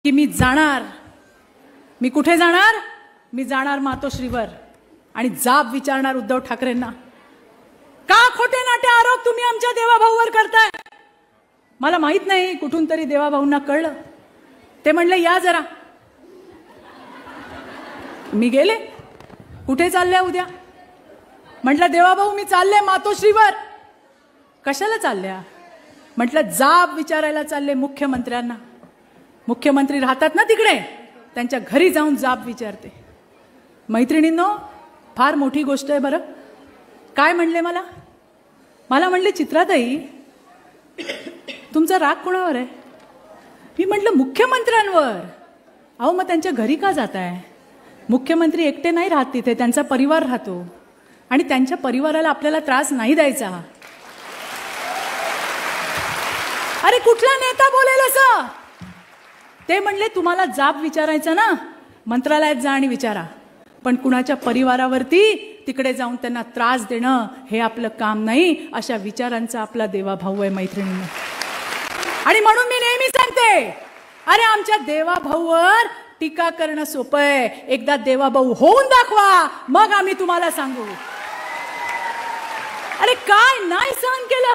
की मी जाणार. मी कुठे जाणार? मी जाणार मातोश्रीवर आणि जाब विचारणार उद्धव ठाकरेंना, का खोटे नाटे आरोप तुम्ही आमच्या देवाभाऊवर करताय. मला माहित नाही, कुठून तरी देवाभाऊंना कळलं. ते म्हणले या जरा. मी गेले. कुठे चालले उद्या? म्हटलं देवाभाऊ मी चालले मातोश्रीवर. कशाला चालल्या? म्हटलं जाब विचारायला चालले मुख्यमंत्र्यांना. मुख्यमंत्री राहतात ना तिकडे, त्यांच्या घरी जाऊन जाब विचारते. मैत्रिणींनो, फार मोठी गोष्ट आहे बरं. काय म्हणले मला? मला म्हणले चित्राताई तुमचा राग कोणावर आहे? मी म्हटलं मुख्यमंत्र्यांवर. अहो मग त्यांच्या घरी का जाताय? मुख्यमंत्री एकटे नाही राहत तिथे, त्यांचा परिवार राहतो आणि त्यांच्या परिवाराला आपल्याला त्रास नाही द्यायचा. अरे कुठला नेता बोलेल असं? ते म्हणले तुम्हाला जाब विचारायचा ना, मंत्रालयात जा आणि विचारा, पण कुणाच्या परिवारावरती तिकडे जाऊन त्यांना त्रास देणं हे आपलं काम नाही. अशा विचारांचा आपला देवाभाऊ आहे मैत्रिणींना. आणि म्हणून मी नेहमी सांगते, अरे आमच्या देवाभाऊवर टीका करणं सोपं आहे. एकदा देवाभाऊ होऊन दाखवा, मग आम्ही तुम्हाला सांगू. अरे काय नाही सहन केलं